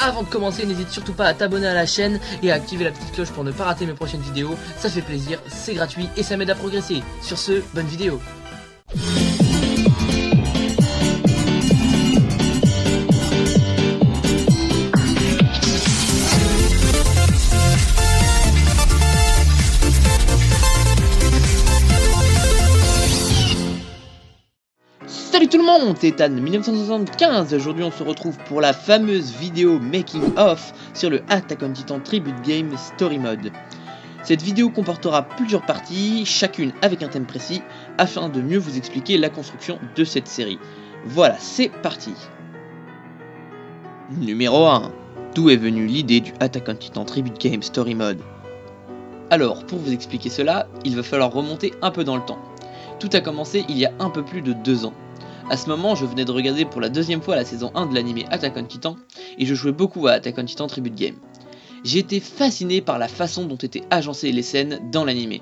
Avant de commencer, n'hésite surtout pas à t'abonner à la chaîne et à activer la petite cloche pour ne pas rater mes prochaines vidéos. Ça fait plaisir, c'est gratuit et ça m'aide à progresser. Sur ce, bonne vidéo. Salut tout le monde, c'est Ethan1975. Aujourd'hui on se retrouve pour la fameuse vidéo Making of sur le Attack on Titan Tribute Game Story Mode. Cette vidéo comportera plusieurs parties, chacune avec un thème précis, afin de mieux vous expliquer la construction de cette série. Voilà, c'est parti. Numéro 1. D'où est venue l'idée du Attack on Titan Tribute Game Story Mode? Alors, pour vous expliquer cela, il va falloir remonter un peu dans le temps. Tout a commencé il y a un peu plus de 2 ans. A ce moment, je venais de regarder pour la deuxième fois la saison 1 de l'anime Attack on Titan, et je jouais beaucoup à Attack on Titan Tribute Game. J'ai été fasciné par la façon dont étaient agencées les scènes dans l'anime.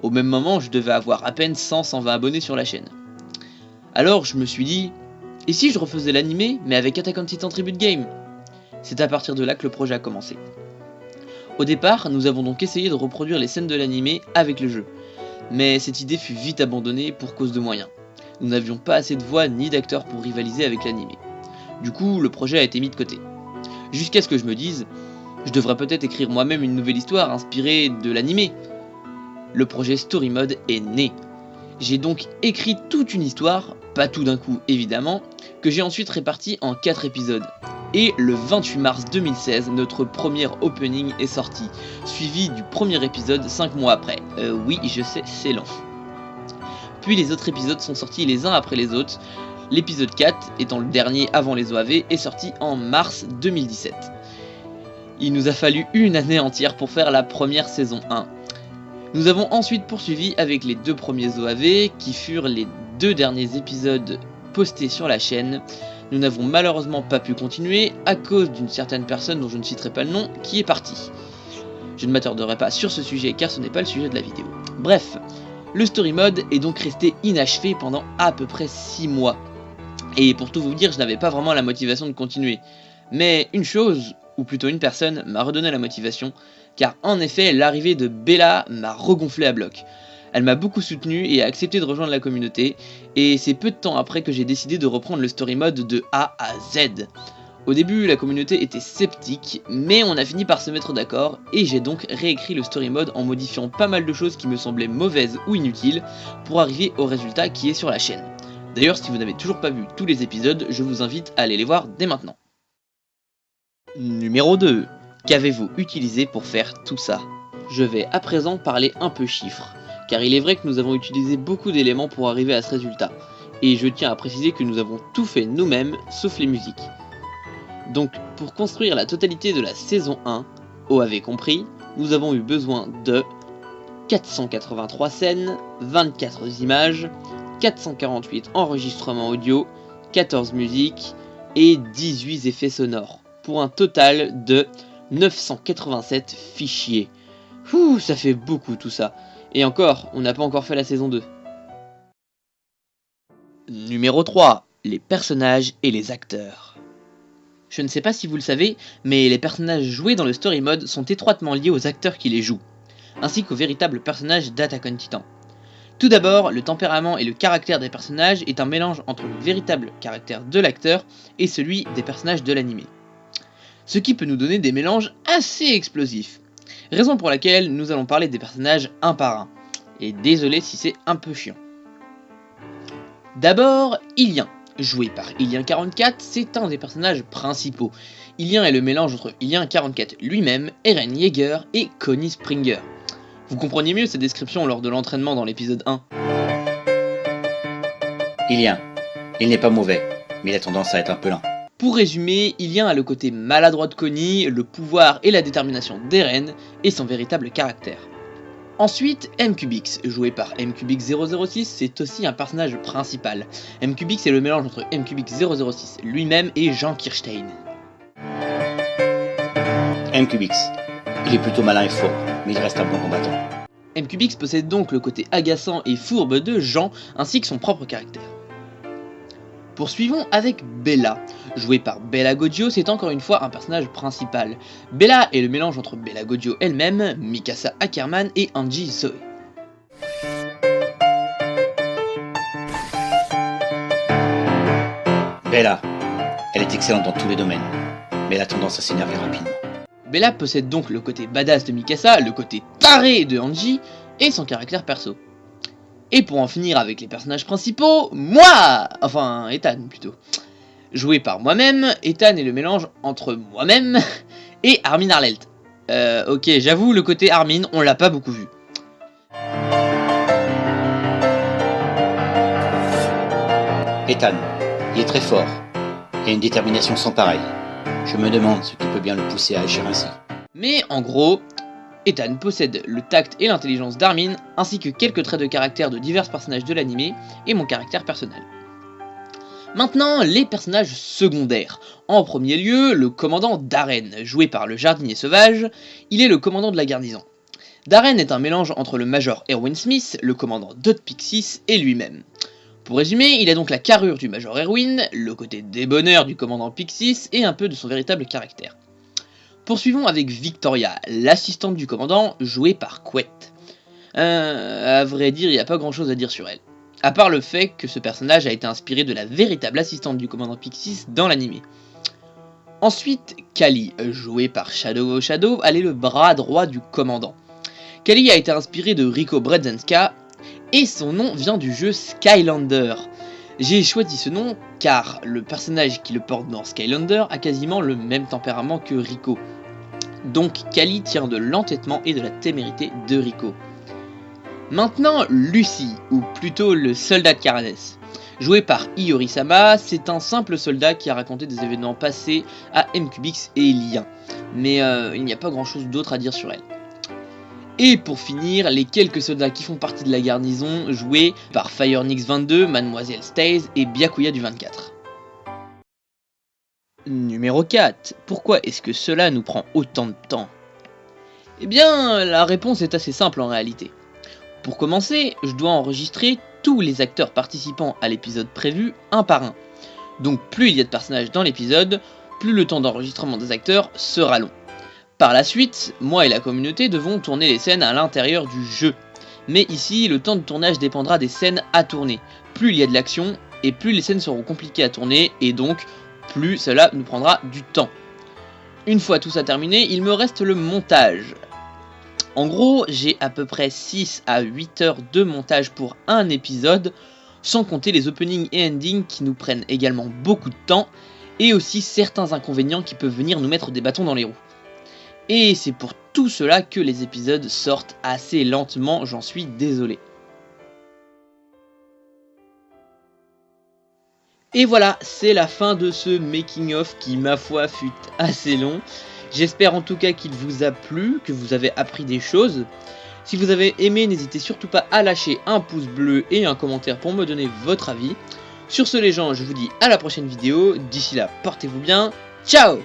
Au même moment, je devais avoir à peine 100-120 abonnés sur la chaîne. Alors je me suis dit, et si je refaisais l'anime, mais avec Attack on Titan Tribute Game? C'est à partir de là que le projet a commencé. Au départ, nous avons donc essayé de reproduire les scènes de l'anime avec le jeu, mais cette idée fut vite abandonnée pour cause de moyens. Nous n'avions pas assez de voix ni d'acteurs pour rivaliser avec l'anime. Du coup, le projet a été mis de côté. Jusqu'à ce que je me dise, je devrais peut-être écrire moi-même une nouvelle histoire inspirée de l'anime. Le projet Story Mode est né. J'ai donc écrit toute une histoire, pas tout d'un coup évidemment, que j'ai ensuite répartie en 4 épisodes. Et le 28 mars 2016, notre premier opening est sorti, suivi du premier épisode 5 mois après. Oui, je sais, c'est long. Puis les autres épisodes sont sortis les uns après les autres. L'épisode 4, étant le dernier avant les OAV, est sorti en mars 2017. Il nous a fallu une année entière pour faire la première saison 1. Nous avons ensuite poursuivi avec les 2 premiers OAV, qui furent les 2 derniers épisodes postés sur la chaîne. Nous n'avons malheureusement pas pu continuer à cause d'une certaine personne dont je ne citerai pas le nom qui est partie. Je ne m'attarderai pas sur ce sujet car ce n'est pas le sujet de la vidéo. Bref, le story mode est donc resté inachevé pendant à peu près 6 mois. Et pour tout vous dire, je n'avais pas vraiment la motivation de continuer. Mais une chose, ou plutôt une personne, m'a redonné la motivation, car en effet, l'arrivée de Bella m'a regonflé à bloc. Elle m'a beaucoup soutenu et a accepté de rejoindre la communauté, et c'est peu de temps après que j'ai décidé de reprendre le story mode de A à Z. Au début, la communauté était sceptique, mais on a fini par se mettre d'accord, et j'ai donc réécrit le story mode en modifiant pas mal de choses qui me semblaient mauvaises ou inutiles, pour arriver au résultat qui est sur la chaîne. D'ailleurs, si vous n'avez toujours pas vu tous les épisodes, je vous invite à aller les voir dès maintenant. Numéro 2. Qu'avez-vous utilisé pour faire tout ça? Je vais à présent parler un peu chiffres, car il est vrai que nous avons utilisé beaucoup d'éléments pour arriver à ce résultat, et je tiens à préciser que nous avons tout fait nous-mêmes, sauf les musiques. Donc, pour construire la totalité de la saison 1, OAV compris, nous avons eu besoin de 483 scènes, 24 images, 448 enregistrements audio, 14 musiques et 18 effets sonores, pour un total de 987 fichiers. Ouh, ça fait beaucoup tout ça. Et encore, on n'a pas encore fait la saison 2. Numéro 3. Les personnages et les acteurs. Je ne sais pas si vous le savez, mais les personnages joués dans le story mode sont étroitement liés aux acteurs qui les jouent, ainsi qu'aux véritables personnages d'Attack on Titan. Tout d'abord, le tempérament et le caractère des personnages est un mélange entre le véritable caractère de l'acteur et celui des personnages de l'anime. Ce qui peut nous donner des mélanges assez explosifs. Raison pour laquelle nous allons parler des personnages un par un. Et désolé si c'est un peu chiant. D'abord, Illien. Joué par Illien 44, c'est un des personnages principaux. Illien est le mélange entre Illien 44 lui-même, Eren Yeager et Connie Springer. Vous comprenez mieux cette description lors de l'entraînement dans l'épisode 1. Illien, il n'est pas mauvais, mais il a tendance à être un peu lent. Pour résumer, Illien a le côté maladroit de Connie, le pouvoir et la détermination d'Eren, et son véritable caractère. Ensuite, MQBX, joué par MQBX006, c'est aussi un personnage principal. MQBX est le mélange entre MQBX006 lui-même et Jean Kirstein. MQBX, il est plutôt malin et fort, mais il reste un bon combattant. MQBX possède donc le côté agaçant et fourbe de Jean, ainsi que son propre caractère. Poursuivons avec Bella. Jouée par Bella Gojjo, c'est encore une fois un personnage principal. Bella est le mélange entre Bella Gojjo elle-même, Mikasa Ackerman et Angie Zoe. Bella, elle est excellente dans tous les domaines, mais elle a tendance à s'énerver rapidement. Bella possède donc le côté badass de Mikasa, le côté taré de Angie et son caractère perso. Et pour en finir avec les personnages principaux, moi, enfin Ethan plutôt. Joué par moi-même, Ethan est le mélange entre moi-même et Armin Arlelt. Ok, j'avoue, le côté Armin, on l'a pas beaucoup vu. Ethan, il est très fort. Il a une détermination sans pareille. Je me demande ce qui peut bien le pousser à agir ainsi. Mais en gros, Ethan possède le tact et l'intelligence d'Armin, ainsi que quelques traits de caractère de divers personnages de l'anime et mon caractère personnel. Maintenant, les personnages secondaires. En premier lieu, le commandant Darren, joué par le jardinier sauvage, il est le commandant de la garnison. Darren est un mélange entre le Major Erwin Smith, le commandant Dot Pixis et lui-même. Pour résumer, il a donc la carrure du Major Erwin, le côté débonnaire du commandant Pixis et un peu de son véritable caractère. Poursuivons avec Victoria, l'assistante du commandant, jouée par Quet. À vrai dire, il n'y a pas grand chose à dire sur elle. À part le fait que ce personnage a été inspiré de la véritable assistante du commandant Pixis dans l'anime. Ensuite, Kali, jouée par Shadow O'Shadow, elle est le bras droit du commandant. Kali a été inspiré de Rico Bredzenska, et son nom vient du jeu Skylander. J'ai choisi ce nom car le personnage qui le porte dans Skylander a quasiment le même tempérament que Rico. Donc Kali tient de l'entêtement et de la témérité de Rico. Maintenant Lucy, ou plutôt le soldat de Caranès. Joué par Iori-sama, c'est un simple soldat qui a raconté des événements passés à MQBX et Lien. Mais il n'y a pas grand chose d'autre à dire sur elle. Et pour finir, les quelques soldats qui font partie de la garnison, joués par Firenix 22, Mademoiselle Stays et Byakuya du 24. Numéro 4. Pourquoi est-ce que cela nous prend autant de temps? Eh bien, la réponse est assez simple en réalité. Pour commencer, je dois enregistrer tous les acteurs participant à l'épisode prévu un par un. Donc plus il y a de personnages dans l'épisode, plus le temps d'enregistrement des acteurs sera long. Par la suite, moi et la communauté devons tourner les scènes à l'intérieur du jeu. Mais ici, le temps de tournage dépendra des scènes à tourner. Plus il y a de l'action, et plus les scènes seront compliquées à tourner, et donc plus cela nous prendra du temps. Une fois tout ça terminé, il me reste le montage. En gros, j'ai à peu près 6 à 8 heures de montage pour un épisode, sans compter les openings et endings qui nous prennent également beaucoup de temps, et aussi certains inconvénients qui peuvent venir nous mettre des bâtons dans les roues. Et c'est pour tout cela que les épisodes sortent assez lentement, j'en suis désolé. Et voilà, c'est la fin de ce making of qui, ma foi, fut assez long. J'espère en tout cas qu'il vous a plu, que vous avez appris des choses. Si vous avez aimé, n'hésitez surtout pas à lâcher un pouce bleu et un commentaire pour me donner votre avis. Sur ce les gens, je vous dis à la prochaine vidéo. D'ici là, portez-vous bien. Ciao!